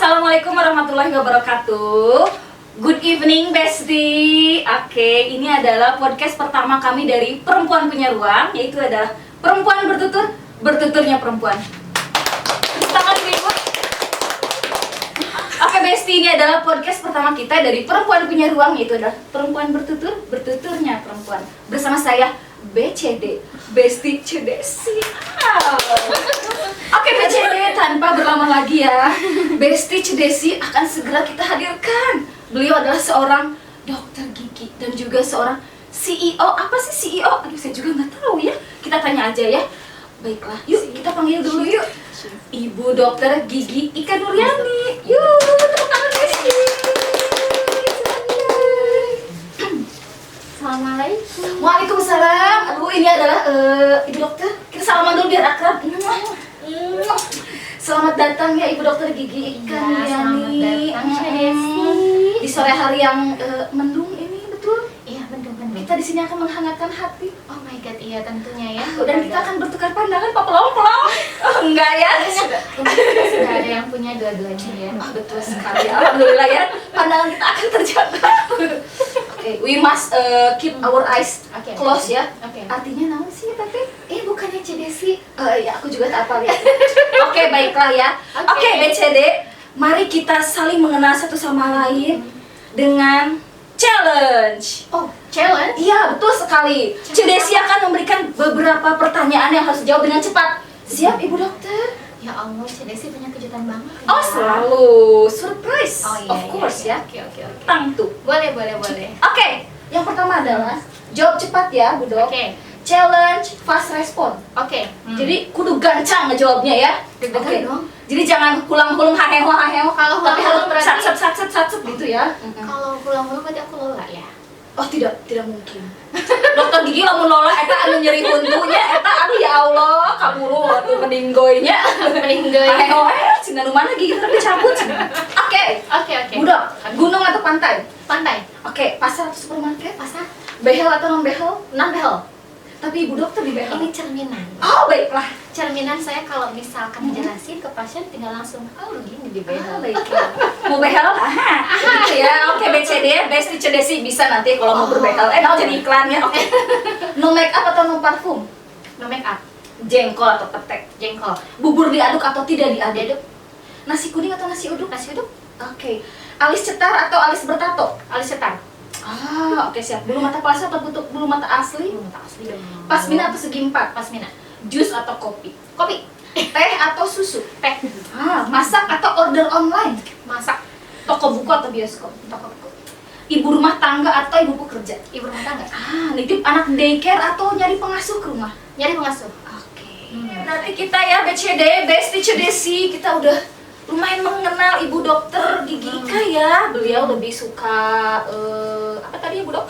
Assalamualaikum warahmatullahi wabarakatuh. Good evening Besti. Oke, ini adalah podcast pertama kami dari Perempuan Punya Ruang, yaitu adalah Perempuan Bertutur, Bertuturnya Perempuan. Tangan ibu. Oke Besti, ini adalah podcast pertama kita dari Perempuan Punya Ruang, yaitu adalah Perempuan Bertutur, Bertuturnya Perempuan. Bersama saya BCD, Besti Cedesi. Oke BCD, tanpa berlama lagi ya, Besti Cedesi akan segera kita hadirkan. Beliau adalah seorang dokter gigi dan juga seorang CEO. Apa sih CEO? Aduh, saya juga nggak tahu ya. Kita tanya aja ya. Baiklah, yuk kita panggil dulu yuk. Ibu Dokter Gigi Ika Nuryani. Yuk, tepuk tangan Besti. Assalamualaikum. Waalaikumsalam. Aduh, ini adalah Ibu Dokter. Kita salaman dulu biar akrab. Selamat datang ya Ibu Dokter Gigi Ika Nuryani. Selamat datang Cedesi. Di sore hari yang mendung ini, betul? Iya, mendung. Kita di sini akan menghangatkan hati. Oh my god, iya tentunya ya. Dan kita akan bertukar pandangan, Pak Pelong. Enggak ya? Sudah ada yang punya dua-duanya ya. Oh, betul sekali. Alhamdulillah ya. Pandangan kita akan terjaga. Oke, we must keep our eyes close ya. Oke. Artinya naon sih Tante? Bukannya Cedesi. Ya aku juga tak apa ya. Oke, baiklah ya. Oke, BCD, mari kita saling mengenal satu sama lain dengan challenge. Oh, challenge? Iya, betul sekali. Cedesi akan memberikan beberapa pertanyaan yang harus dijawab dengan cepat. Siap, Ibu Dokter? Ya Allah, Cedesi punya kejutan banget. Oh, selalu surprise. Oh iya, of course ya. Oke. Tang tuh. Boleh. Oke, yang pertama adalah jawab cepat ya, Bu Dok. Oke. Challenge fast respon. Oke. Jadi kudu gancang ngejawabnya ya. Deg-degan Oke. dong. Jadi jangan hulang-hulung haheho. Kalau Tapi harus hulang-hulung berarti- sat gitu ya. Kalau pulang-pulang berarti aku lola ya. Oh tidak mungkin. Dokter gigi lamun lola eta anu nyeri huntunya eta aduh ya Allah kaburu atuh meninggoynya. Meninggoy. Haheho cenah nu mana gigi teh dicabut. Oke. Oke. Budak, gunung atau pantai? Pantai. Oke, pasar atau supermarket? Pasar. Behel atau non behel? Non-behel. Tapi Ibu Dokter di behel. Ini cerminan. Oh, baiklah. Cerminan saya kalau misalkan ngejelasin ke pasien tinggal langsung begini di behel. Baiklah. Mau behel? Aha. Gitu ya. Oke, BCD, Besti Cedesi bisa nanti kalau mau berbehel. Nah, jadi iklannya. Oke. No make up atau no parfum? No make up. Jengkol atau petek? Jengkol. Bubur diaduk atau tidak diaduk? Diaduk. Nasi kuning atau nasi uduk? Nasi uduk. Oke. Alis cetar atau alis bertato? Alis cetar. Oke siap. Bulu mata palsu atau bulu mata asli? Belum tak asli dong. Pasmina atau segi empat? Pasmina. Jus atau kopi? Kopi. Teh atau susu? Teh. Masak atau order online? Masak. Toko buku atau bioskop? Toko buku. Ibu rumah tangga atau ibu pekerja? Ibu rumah tangga. Nitip anak daycare atau nyari pengasuh ke rumah? Nyari pengasuh. Oke. Berarti kita ya BCD, Besti Cedesi, kita udah lumayan mengenal Ibu Dokter Gigi Ika ya. Beliau lebih suka apa tadi Ibu Dok?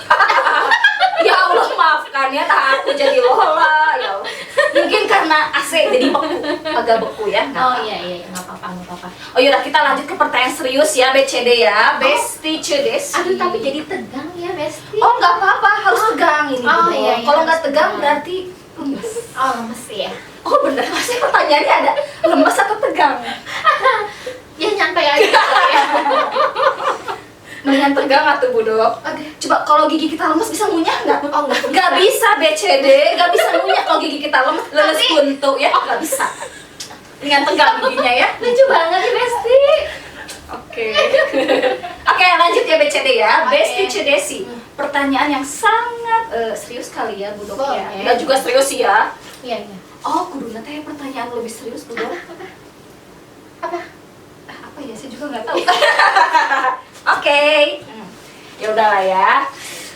Ya Allah maafkan ya, nah aku jadi lola ya Allah. Mungkin karena AC jadi beku, agak beku ya. Oh iya, nggak apa-apa. Oh yaudah kita lanjut ke pertanyaan serius ya BCD ya, Besti Cedesi. Aduh tapi jadi tegang ya Besti. Oh nggak apa-apa, harus tegang ini. Oh, Bu Dok. iya, Kalau harus nggak tegang tegang. berarti lemes. Oh lemes ya. Oh bener, masih pertanyaannya ada lemes atau tegang? Ya nyantai aja ya. Mendingan tegang atau Bu Dok? Coba kalau gigi kita lemes bisa ngunyah nggak? Oh nggak. Nggak bisa BCD, nggak bisa ngunyah kalau gigi kita lemes buntu ya, nggak bisa. Mendingan tegang giginya ya. Lucu banget nih Besti. Oke. Oke, lanjut ya BCD ya. Oke. Besti Cedesi. Pertanyaan yang sangat serius kali ya Bu Dok ya. Boleh. Nggak juga serius sih ya. Iya. Oh, kuduna teh pertanyaan lebih serius Bu Dok. Apa? Apa ya, saya juga nggak tahu. Oke. Ya udahlah ya.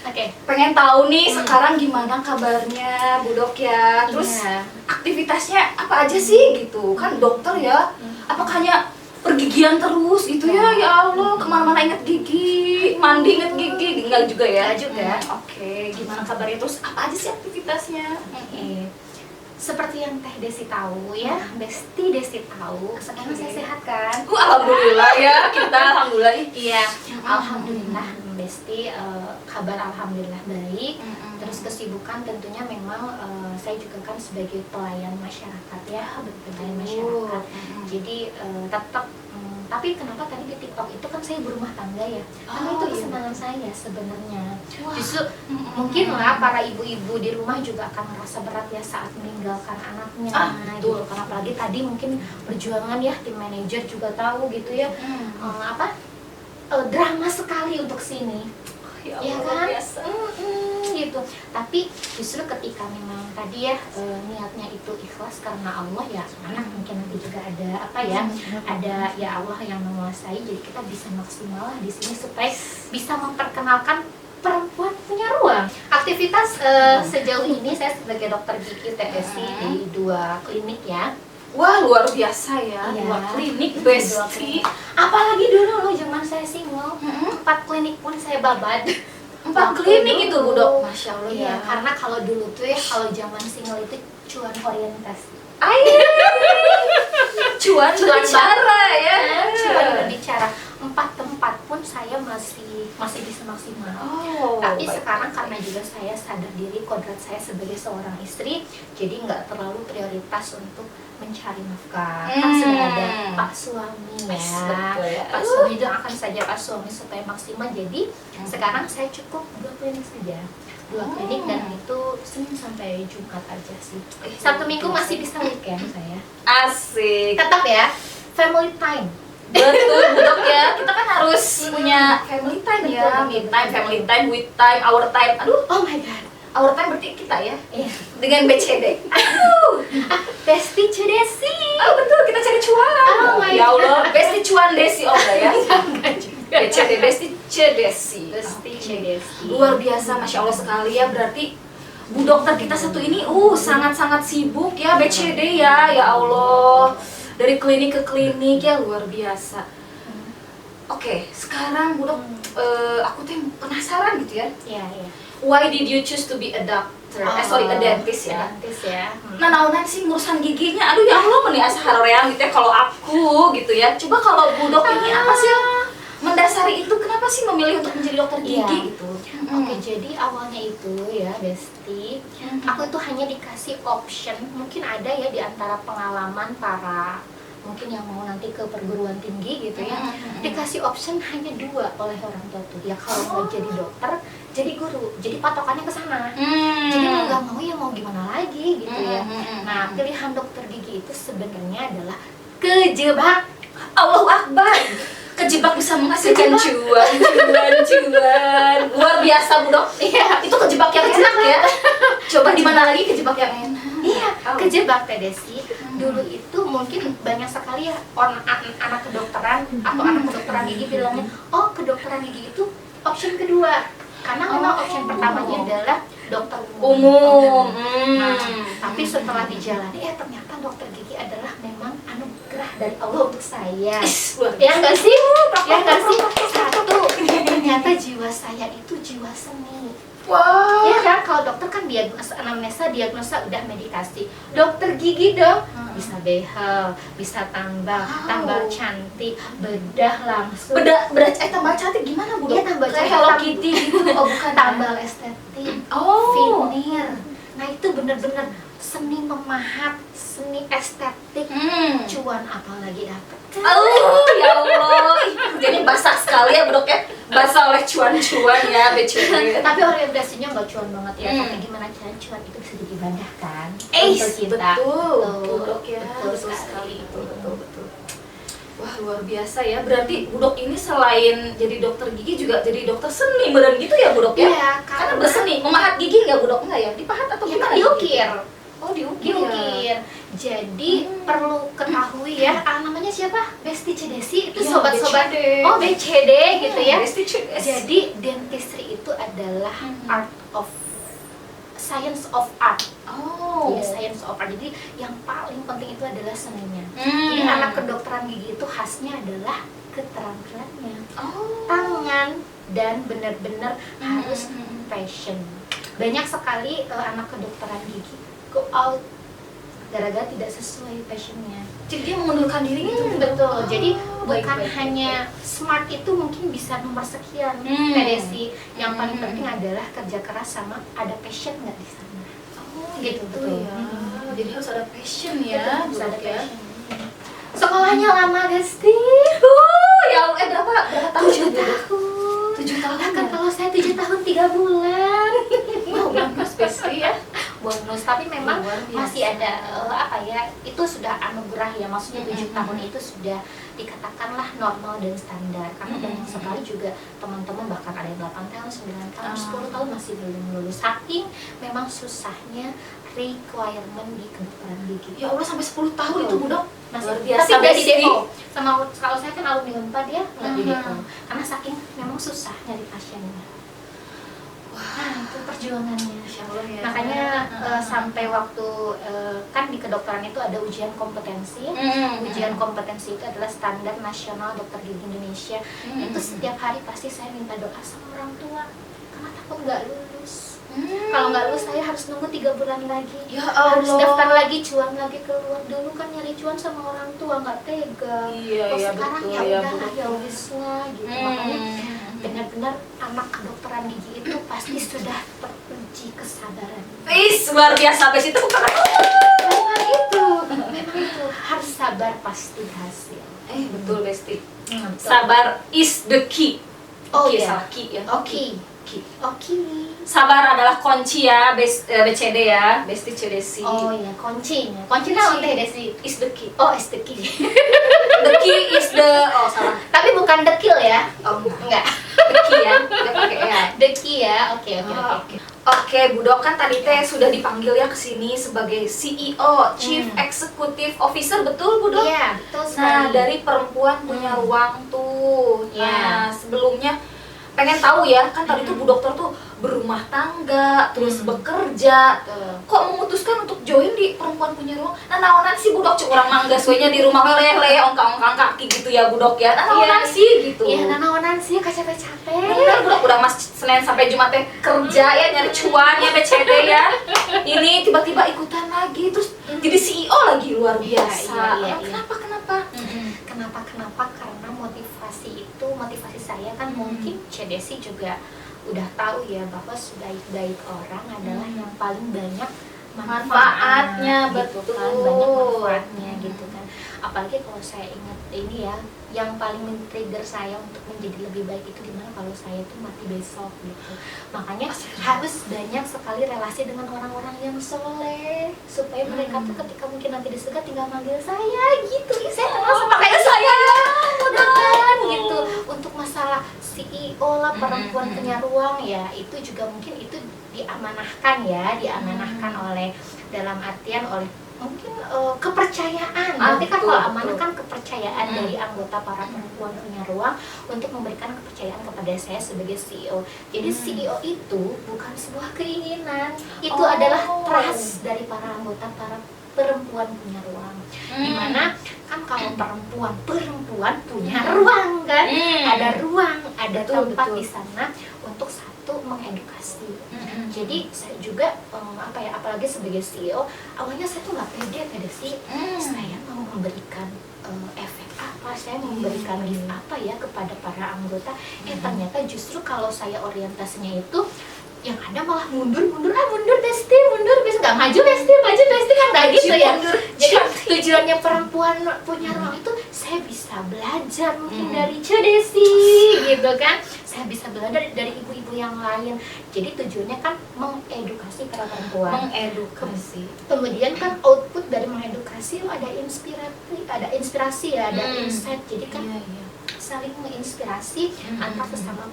Oke. Pengen tahu nih sekarang gimana kabarnya Bu Dok ya. Terus Iya. aktivitasnya apa aja sih gitu. Kan dokter ya. Apakah hanya pergigian terus gitu ya? Ya Allah, kemana-mana inget gigi, mandi inget gigi, enggak juga ya? Enggak juga. Oke, gimana kabarnya terus? Apa aja sih aktivitasnya? Oke. Seperti yang Teh Desi tahu ya, Besti Desi tahu. Sekarang saya sehat kan? Alhamdulillah ya, kita alhamdulillah. Iya, alhamdulillah Besti kabar alhamdulillah baik. Terus kesibukan tentunya memang saya juga kan sebagai pelayan masyarakat ya, pelayan masyarakat. Jadi tetap Tapi kenapa tadi di TikTok itu kan saya berumah tangga ya, karena itu kesenangan saya sebenarnya. Justru mungkin lah para ibu-ibu di rumah juga akan merasa berat ya saat meninggalkan anaknya, gitu. Karena apalagi tadi mungkin perjuangan ya, tim manajer juga tahu gitu ya, drama sekali untuk sini. Ya Ya Allah, kan? biasa. Gitu. Tapi justru ketika memang tadi ya niatnya itu ikhlas karena Allah ya, anak mungkin nanti juga ada ada ya Allah yang menguasai, jadi kita bisa maksimal lah di sini supaya bisa memperkenalkan perempuan punya ruang. Aktivitas sejauh ini saya sebagai dokter gigi TSI di 2 klinik ya. Wah, luar biasa ya. Iya. 2 klinik, Dua Besti. klinik. Apalagi dulu loh zaman saya single, 4 klinik pun saya babat. 4 klinik itu, Bu Dok. Masya Allah Iya, ya. karena kalau dulu tuh ya, kalau zaman single itu cuan orientasi. Cuan berbicara ya. Cuan berbicara. 4 tempat pun saya masih bisa maksimal. Tapi baik. sekarang karena juga saya sadar diri kodrat saya sebagai seorang istri, jadi nggak terlalu prioritas untuk mencari nafkah. Kan sudah ada Pak suami ya. Betul ya. Pak suami itu akan saja Pak suami supaya maksimal. Jadi sekarang saya cukup 2 klinik saja. 2 klinik dan itu Senin sampai Jumat aja sih. Sabtu Minggu masih bisa weekend saya. Asik. Tetap ya, family time. Betul, Bu Dok ya. Kita kan harus punya family time ya. Betul, Me time, family time, with time, our time. Aduh, Oh my god. our time berarti kita ya. Iya. Dengan BCD. Besti Cedesi. Oh betul, kita cari cuan. Oh my Ya Allah, God. Besti cuan Desi Olga ya. Enggak juga. BCD, Besti Cedesi. Besti Cedesi. Luar biasa, Masya Allah sekali ya. Berarti Bu Dokter kita satu ini sangat-sangat sibuk ya, BCD ya. Ya Allah, dari klinik ke klinik ya, luar biasa. Oke, sekarang Bu Dok, aku tuh penasaran gitu ya. Iya, iya. Why did you choose to be a doctor? Sorry, a dentist ya. Dentist ya. Nah, naunan sih ngurusan giginya. Aduh ya Allah, meni asa harereang gitu ya kalau aku gitu ya. Coba kalau Bu Dok ini apa sih yang mendasari itu? Kenapa sih memilih untuk menjadi dokter gigi Iya. gitu? Oke, jadi awalnya itu ya, Besti, aku itu hanya dikasih option, mungkin ada ya di antara pengalaman para mungkin yang mau nanti ke perguruan tinggi gitu ya, dikasih option hanya 2 oleh orang tua tuh, ya kalau nggak jadi dokter, jadi guru, jadi patokannya ke sana. Jadi mau nggak mau ya mau gimana lagi gitu ya. Nah, pilihan dokter gigi itu sebenarnya adalah kejebak. Allahu Akbar. Kejebak bisa menghasilkan cuan. Luar biasa Bu Dok. Iya, Itu kejebak yang enak ya. Coba di mana lagi kejebak yang enak? iya, kejebak Teh Desi. Dulu itu mungkin banyak sekali ya anak kedokteran atau anak kedokteran gigi bilangnya, oh kedokteran gigi itu option kedua. Karena memang option pertamanya adalah dokter Umum. Nah, tapi setelah dijalani, ternyata dokter gigi adalah memang anugerah dari Allah untuk saya. Ya nggak sih? Ya nggak sih? Satu, ternyata jiwa saya itu jiwa seni. Wah. Ya kan, kalau dokter kan anamnesa, diagnosa udah medikasi. Dokter gigi dong, bisa behel, bisa tambal cantik, bedah langsung. Bedah tambah cantik gimana Bu Dok? Iya, tambal Kayak cantik. Hello Kitty gitu. Oh bukan. Tambal estetik, Oh. veneer. Nah itu bener-bener seni memahat, seni estetik. Cuan apalagi dapat kan? Ya Allah, jadi basah sekali ya Bu Dok ya. Basah oleh cuan-cuan ya BCD. Tapi orientasinya nggak cuan banget ya. Tapi gimana cara cuan itu bisa jadi ibadah kan? Untuk kita. Betul. Tuh, Bu Dok ya. betul Betul sekali. Betul. Wah luar biasa ya. Berarti Bu Dok ini selain jadi dokter gigi juga jadi dokter seni beneran gitu ya Bu Dok ya? Iya, Karena berseni. Memahat gigi nggak Bu Dok? Nggak ya? Dipahat atau Ya gimana? kan diukir. Oh diukir. Ya? Diukir. Jadi perlu ketahui ya, namanya siapa? Besti Cedesi itu Ya, sobat-sobat. BCD. Oh BCD gitu ya. Besti Cedesi. Jadi dentistry itu adalah science of art. Oh. Jadi science of art. Jadi yang paling penting itu adalah seninya. Jadi anak kedokteran gigi itu khasnya adalah keterampilannya, tangan, dan benar-benar harus passion. Banyak sekali anak kedokteran gigi go out gara-gara tidak sesuai passionnya. Jadi dia mengundurkan diri gitu. Betul. Jadi baik, bukan baik. hanya smart itu mungkin bisa nomor sekian, Teh Desi. Yang paling penting adalah kerja keras sama ada passion nggak di sana. Gitu betul. ya. Jadi harus ada passion ya, Betul, harus ada Bu Dok ya. passion. Sekolahnya lama, Desti. bulan. Wow, bonus Besti ya. Bonus, tapi memang Luar biasa. masih ada apa ya, itu sudah anugerah ya, maksudnya 7 Mm-mm. tahun itu sudah dikatakanlah normal dan standar, karena Mm-mm. banyak sekali juga teman-teman bahkan ada yang 8 tahun, 9 tahun, Ah. 10 tahun masih belum lulus, saking memang susahnya requirement di kedokteran gigi. Ya Allah, sampai 10 tahun itu Bu Dok. Masih, Luar biasa, tapi nggak di Besti. DO. Sama kalau saya kan alumni Unpad ya, nggak di DO, Mhm. karena saking memang susah nyari pasiennya. Nah, itu perjuangannya. Masya Allah ya. Makanya Heeh. sampai waktu kan di kedokteran itu ada ujian kompetensi. Ujian kompetensi itu adalah standar nasional dokter gigi Indonesia. Itu setiap hari pasti saya minta doa sama orang tua karena takut nggak lulus. Kalau nggak lulus saya harus nunggu 3 bulan lagi. Ya Harus Allah. daftar lagi, cuan lagi keluar. Dulu kan nyari cuan sama orang tua nggak tega. Iya, Kalau iya, sekarang betul, ya ya, udah Bu. ya wisnya gitu. Makanya benar-benar anak kedokteran gigi itu pasti sudah teruji kesabaran. Is, luar biasa Besti, itu bukan Memang itu harus sabar pasti berhasil. betul Besti. Betul. Sabar is the key. Oh Key, iya. salah key ya. Oke. Key. Oke. Sabar adalah kunci ya, BCD ya, Besti Cedesi. Oh iya, kuncinya. Kuncinya teh Desi. Is the key. Oh, is the key. The key is the, oh salah. Tapi bukan the kill ya. Oh enggak. Enggak. The key ya, udah pakai ya. The key ya. Oke, oke, Oh, oke. Oke, Bu Dok, kan tadi teh sudah dipanggil ya ke sini sebagai CEO, Chief Executive Officer, betul Bu Dok? Iya, betul sekali. Nah, dari perempuan punya ruang tuh. Iya. Nah, sebelumnya pengen tahu ya, kan tadi tuh Bu Dokter tuh berumah tangga, terus bekerja. Betul. Kok memutuskan untuk join di perempuan punya ruang? Nah, naonan sih Bu Dok, cek urang mangga suenya di rumah leleh ongkang-ongkang kaki gitu ya Bu Dok ya. Nah, naonan Iya. sih gitu. Iya, nanaonan sih capek-capek. Bener, udah mas Senin sampai Jumat teh kerja ya, nyari cuan ya, BCD ya. Ini tiba-tiba ikutan lagi, terus jadi CEO lagi, luar biasa. Iya. Kenapa? Kenapa? Karena motivasi saya kan mungkin Cedesi juga udah tahu ya bahwa sebaik-baik orang adalah yang paling banyak Manfaatnya, gitu betul. kan, banyak manfaatnya gitu kan. Apalagi kalau saya ingat ini ya, yang paling men-trigger saya untuk menjadi lebih baik itu gimana kalau saya tuh mati besok gitu. Makanya harus banyak sekali relasi dengan orang-orang yang soleh supaya mereka tuh ketika mungkin nanti di surga tinggal manggil saya gitu. Ih, saya kenal sama kayak saya udah kan gitu. Untuk masalah CEO lah, perempuan punya ruang ya, itu juga mungkin itu diamanahkan oleh, dalam artian oleh mungkin kepercayaan. Nanti kan betul, kalau amanah betul. kan kepercayaan dari anggota para perempuan punya ruang untuk memberikan kepercayaan kepada saya sebagai CEO. Jadi CEO itu bukan sebuah keinginan, itu Oh. adalah trust dari para anggota para perempuan punya ruang. Dimana kan kalau perempuan punya ruang kan, ada ruang, ada Betul, tempat betul. di sana untuk satu mengedukasi. Jadi saya juga apalagi sebagai CEO, awalnya saya tuh nggak pede sih. Saya mau memberikan efek apa, saya mau memberikan gift apa ya kepada para anggota. Ternyata justru kalau saya orientasinya itu yang ada malah mundur Besti, mundur Besti, nggak maju Besti kan nggak gitu ya. Jadi tujuannya perempuan punya ruang itu saya bisa belajar mungkin dari Cedesi gitu kan, saya bisa belajar dari ibu-ibu yang lain. Jadi tujuannya kan mengedukasi para perempuan. Mengedukasi. Kemudian kan output dari mengedukasi ada inspirasi ya, ada insight. Jadi kan saling menginspirasi antar sesama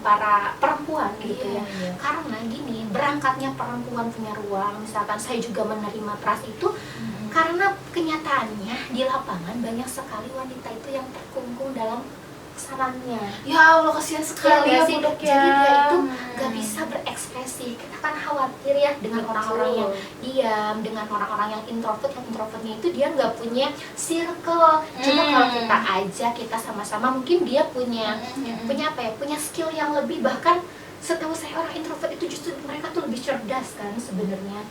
para perempuan gitu ya. Karena gini, berangkatnya perempuan punya ruang, misalkan saya juga menerima trust itu karena kenyataannya di lapangan banyak sekali wanita itu yang terkungkung dalam sarannya. Ya Allah, kasihan sekali ya Iya nggak sih? Bu Dok ya. Jadi dia itu gak bisa berekspresi. Kita kan khawatir ya dengan orang-orang yang diam, dengan orang-orang yang introvert. Yang introvertnya itu dia nggak punya circle. Coba kalau kita ajak, kita sama-sama, mungkin dia punya punya skill yang lebih. Bahkan setahu saya orang introvert itu justru mereka tuh lebih cerdas kan sebenarnya.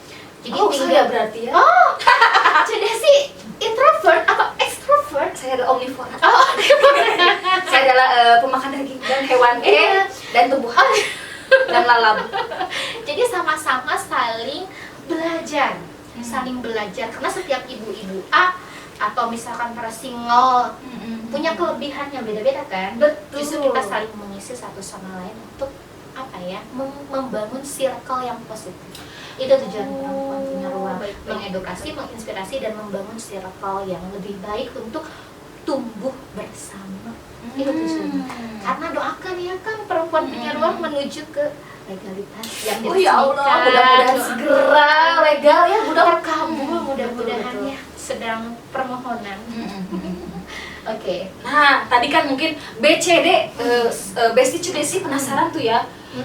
Jadi saya berarti ya. jadi sih introvert apa extrovert? Saya adalah omnivora. Oh, Saya adalah pemakan daging dan hewan dan tumbuhan dan lalat. jadi sama-sama saling belajar, karena setiap ibu-ibu A atau misalkan para single punya kelebihan yang beda-beda kan. Betul. Justru kita saling mengisi satu sama lain untuk apa ya, membangun circle yang positif. Itu tujuan perempuan punya ruang, mengedukasi, menginspirasi, dan membangun circle yang lebih baik untuk tumbuh bersama. Itu tujuannya. Karena doakan ya kan perempuan punya ruang menuju ke legalitas yang Oh ya Allah, mudah-mudahan segera legal ya, terkabul, mudah-mudahan ya, sedang permohonan. Oke. Nah, tadi kan mungkin BCD, Besti Cudesi penasaran tuh ya,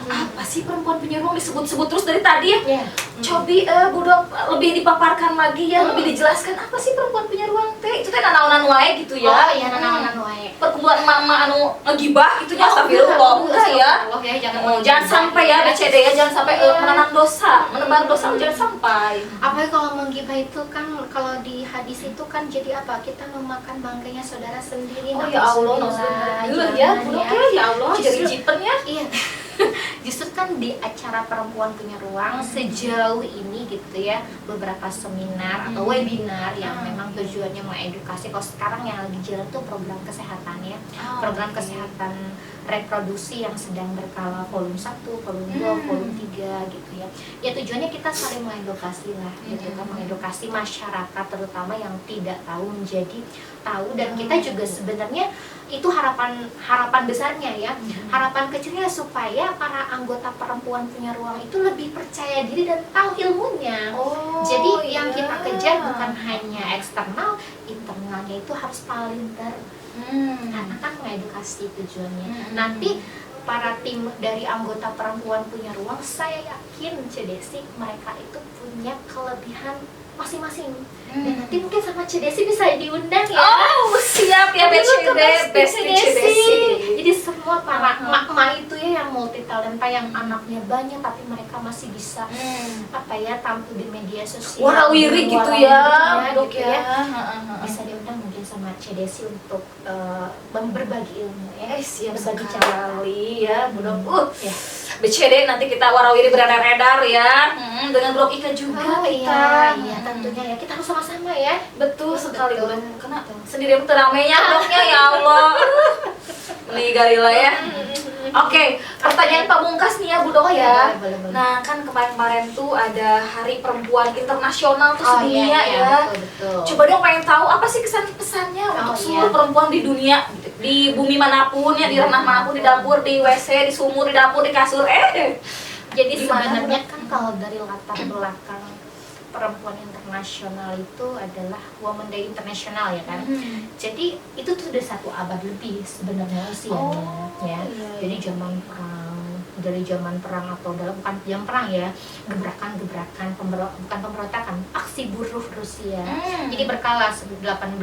apa sih perempuan punya ruang disebut-sebut terus dari tadi ya? Ya. Cobi Bu Dok lebih dipaparkan lagi ya, lebih dijelaskan apa sih perempuan punya ruang teh? Itu teh nanaonan wae gitu ya. Oh iya, nanaonan wae. Perkumpulan mama anu ngegibah gitu ya, astagfirullah enggak ya. Jangan sampai ya BCD ya, jangan sampai menanam dosa, menebar dosa jangan sampai. Apalagi kalau menggibah itu kan, kalau di hadis itu kan jadi apa? Kita memakan bangkainya saudara sendiri. Oh ya Allah, jangan ya Bu Dok ya Allah, jadi Justru- jipen ya. Iya. Justru kan di acara perempuan punya ruang sejauh ini gitu ya, beberapa seminar atau webinar yang memang tujuannya mengedukasi. Kalau sekarang yang lagi jalan tuh program kesehatan ya, program kesehatan reproduksi yang sedang berkala volume 1, volume 2, volume 3 gitu ya. Ya tujuannya kita saling mengedukasi lah gitu kan, mengedukasi masyarakat terutama yang tidak tahu menjadi tahu, dan kita juga sebenarnya itu harapan besarnya ya. Harapan kecilnya supaya para anggota perempuan punya ruang itu lebih percaya diri dan tahu ilmunya. Jadi yang kita kejar bukan hanya eksternal, internalnya itu harus palinter. Karena kan mengedukasi tujuannya. Nanti para tim dari anggota perempuan punya ruang, saya yakin Cedesi mereka itu punya kelebihan masing-masing. Dan nanti mungkin sama Cedesi bisa diundang ya. Oh, siap ya Besti Cudesi. Jadi semua para mak-mak itu ya yang multi talenta, yang anaknya banyak tapi mereka masih bisa apa ya, tampil di media sosial. Warawiri gitu ya, gitu gitu ya. ya. Bisa diundang mungkin sama Cedesi untuk berbagi ilmu ya. Siap berbagi sekali ya, Bu Dok. Ya. BCD nanti kita warawiri beredar-edar ya, dengan blog Ika juga kita. Iya, tentunya ya, kita harus sama-sama ya. Betul sekali, Bu Betul. Dok. Karena sendiri teramainya blognya ya Allah. Nih Galila ya. Oke, pertanyaan pamungkas nih ya Bu Dok ya. Boleh. Nah, kan kemarin-kemarin tuh ada Hari Perempuan Internasional tuh sedunia ya. Betul. Coba dong pengen tahu apa sih kesan pesannya untuk seluruh perempuan di dunia, di bumi manapun ya, di ranah manapun, di dapur, di WC, di sumur, di dapur, di kasur. Jadi Gimana, sebenarnya kan kalau dari latar belakang perempuan internasional itu adalah Women Day Internasional ya kan. Jadi itu tuh udah 1 abad lebih sebenarnya usianya ya. Jadi dari zaman perang atau bukan zaman perang ya, gebrakan bukan pemberontakan, aksi buruh Rusia. Jadi berkala 1897,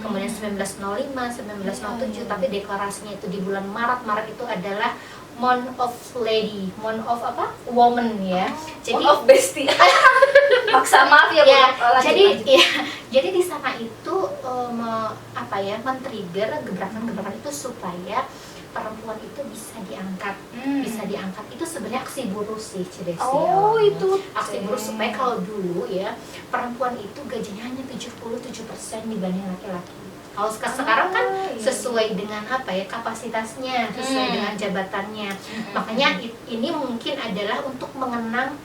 kemudian 1905, 1907, tapi deklarasinya itu di bulan Maret itu adalah Month of Lady, Month of apa? Woman ya. Jadi Month of Besti. Maksa maaf ya Bu ya, Dok. jadi di sana itu men-trigger gebrakan-gebrakan itu supaya perempuan itu bisa diangkat, itu sebenarnya aksi buruh sih Cedesi. Itu aksi buruh supaya kalau dulu ya perempuan itu gajinya hanya 77% dibanding laki-laki. Kalau sekarang kan sesuai dengan kapasitasnya, sesuai dengan jabatannya. Makanya ini mungkin adalah untuk mengenang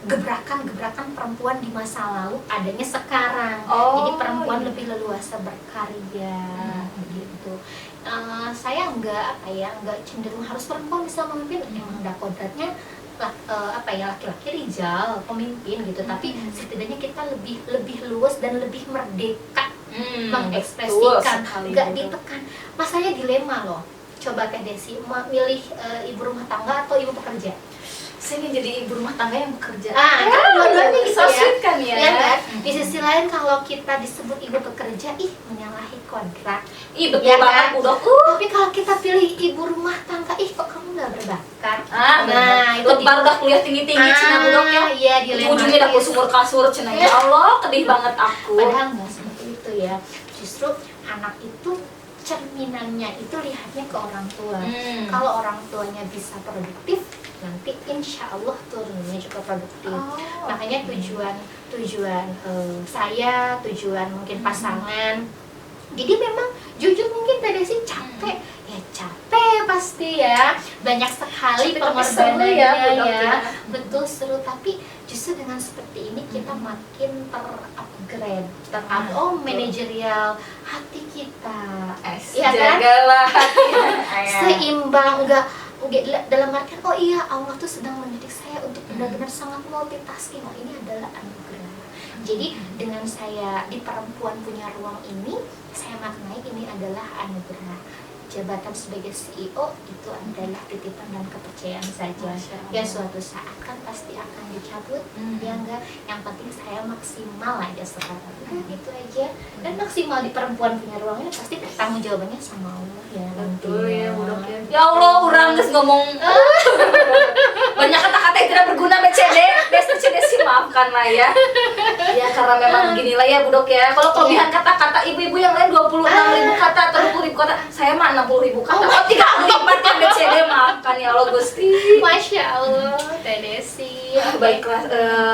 gebrakan-gebrakan perempuan di masa lalu adanya sekarang. Jadi perempuan lebih leluasa berkarya begitu. Saya nggak cenderung harus perempuan bisa memimpin, emang udah kodratnya laki-laki rijal pemimpin gitu, tapi setidaknya kita lebih luas dan lebih merdeka mengekspresikan, nggak ditekan. Masanya dilema loh. Coba Teh Desi milih ibu rumah tangga atau ibu pekerja? Saya ingin jadi ibu rumah tangga yang bekerja. Kan dua-duanya gitu so ya. sweet kan ya. Iya kan? Di sisi lain kalau kita disebut ibu pekerja, menyalahi kodrat. Betul Ya banget kan? Bu Dok. Tapi kalau kita pilih ibu rumah tangga, kok kamu nggak berbakat? Itu baru udah kuliah tinggi-tinggi cina Bu Dok ya. Iya, dilematis. Ujungnya dapur sumur kasur cina. Ya Allah, sedih banget aku. Padahal nggak seperti itu ya. Justru anak itu cerminannya itu lihatnya ke orang tua. Kalau orang tuanya bisa produktif, nanti insya Allah turunnya juga produktif. Makanya tujuan saya, tujuan mungkin pasangan. Jadi memang jujur mungkin Teh Desi capek capek pasti ya, banyak sekali Tapi seru pengorbanannya ya, Bu Dok, ya. ya. Betul seru, tapi justru dengan seperti ini kita makin ter-upgrade, manajerial hati kita. Iya kan? Jagalah Seimbang, enggak dalam artian oh iya Allah tuh sedang mendidik saya untuk benar-benar sangat multitasking. Oh ini adalah anugerah. Jadi dengan saya di perempuan punya ruang ini, saya maknai ini adalah anugerah. Jabatan sebagai CEO itu adalah titipan dan kepercayaan saja. Ya suatu saat kan pasti akan dicabut, ya enggak. Yang penting saya maksimal aja sekarang. Gitu aja. Dan maksimal di perempuan punya ruang ini pasti tanggung jawabannya sama Allah ya. Betul ya, Bu Dok ya. Ya Allah, orang geus ngomong banyak kata-kata yang tidak berguna BCD. Desi maafkan lah ya. Ya karena memang beginilah ya Bu Dok ya. Kalau kelebihan kata-kata ibu-ibu yang lain 26.000 kata atau 20.000 kata, saya mah 60.000 kata. Oh 34 ya BCD, maafkan ya Allah Gusti. Masya Allah, Teh Desi. Baiklah,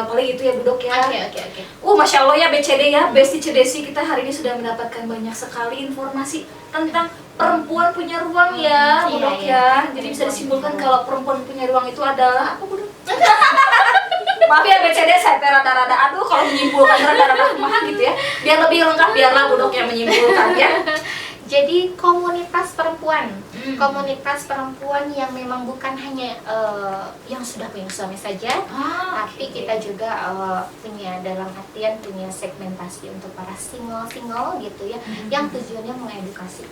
paling itu ya Bu Dok ya. Oke. Masya Allah ya BCD ya, Besti Cedesi, kita hari ini sudah mendapatkan banyak sekali informasi tentang perempuan punya ruang ya, Bu Dok ya. Jadi bisa disimpulkan kalau perempuan punya ruang itu adalah apa Bu Dok? Maaf ya BCD, saya rada-rada aduh kalau menyimpulkan rada-rada kumaha gitu ya. Biar lebih lengkap, biarlah Bu Dok yang menyimpulkan ya. Jadi komunitas perempuan, komunitas perempuan yang memang bukan hanya yang sudah punya suami saja, tapi kita juga punya dalam artian punya segmentasi untuk para single gitu ya, yang tujuannya mengedukasi.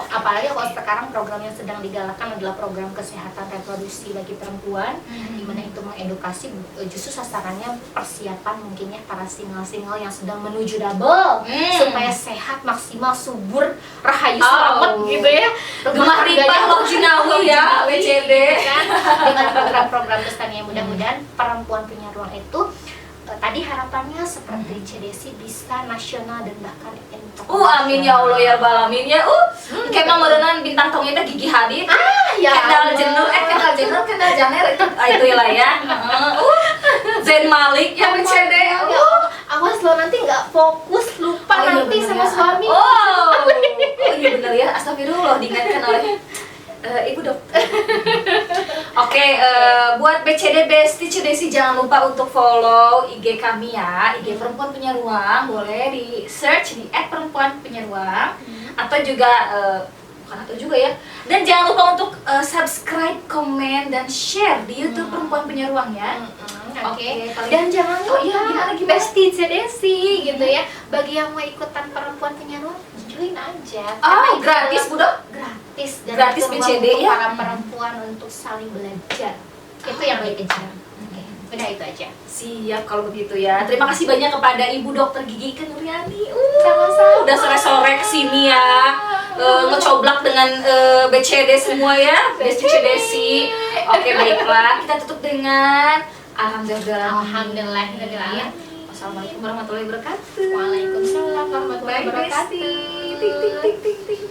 Apalagi kalau sekarang program yang sedang digalakan adalah program kesehatan reproduksi bagi perempuan, di mana itu mengedukasi justru sasarannya persiapan mungkinnya para single yang sedang menuju double supaya sehat, maksimal, subur, rahayu selamat gitu ya. Gemah ripah loh jinawi ya BCD kan, dengan program-program bestanya. Mudah-mudahan perempuan punya ruang itu tadi harapannya seperti Cedesi bisa nasional dan bahkan internasional. Amin ya Allah ya Rabbal alamin ya. Kayak mah meureunna bintang tongnya teh Gigi Hadid. Ya Kendall Jenner itu lah ya. Zayn Malik ya BCD. Awas lo nanti nggak fokus, lupa nanti sama suami. Iya benar ya, astagfirullah diingatkan oleh Ibu Dokter. Oke, buat BCD Besti Cedesi jangan lupa untuk follow IG kami ya, IG Perempuan Punya Ruang. Boleh di search di @perempuan_punya_ruang atau juga bukan atau juga ya. Dan jangan lupa untuk subscribe, komen dan share di YouTube Perempuan Punya Ruang ya. Oke. Dan jangan lupa gimana? Besti Cedesi gitu ya. Bagi yang mau ikutan Perempuan Punya Ruang, join aja. Gratis Bu Dok? Gratis dan Gratis itu ruang BCD untuk ya. para perempuan untuk saling belajar. Itu yang dikejar. Udah itu aja. Siap kalau begitu ya. Terima kasih banyak kepada Ibu Dokter Gigi Ika Nuryani. Sama-sama. Udah sore-sore kesini ya. Ngecoblak dengan BCD semua ya. Besti Cedesi. Oke baiklah, kita tutup dengan Alhamdulillah. Wassalamualaikum warahmatullahi wabarakatuh. Waalaikumsalam warahmatullahi Bye wabarakatuh. Besti. Ting ting ting ting ting.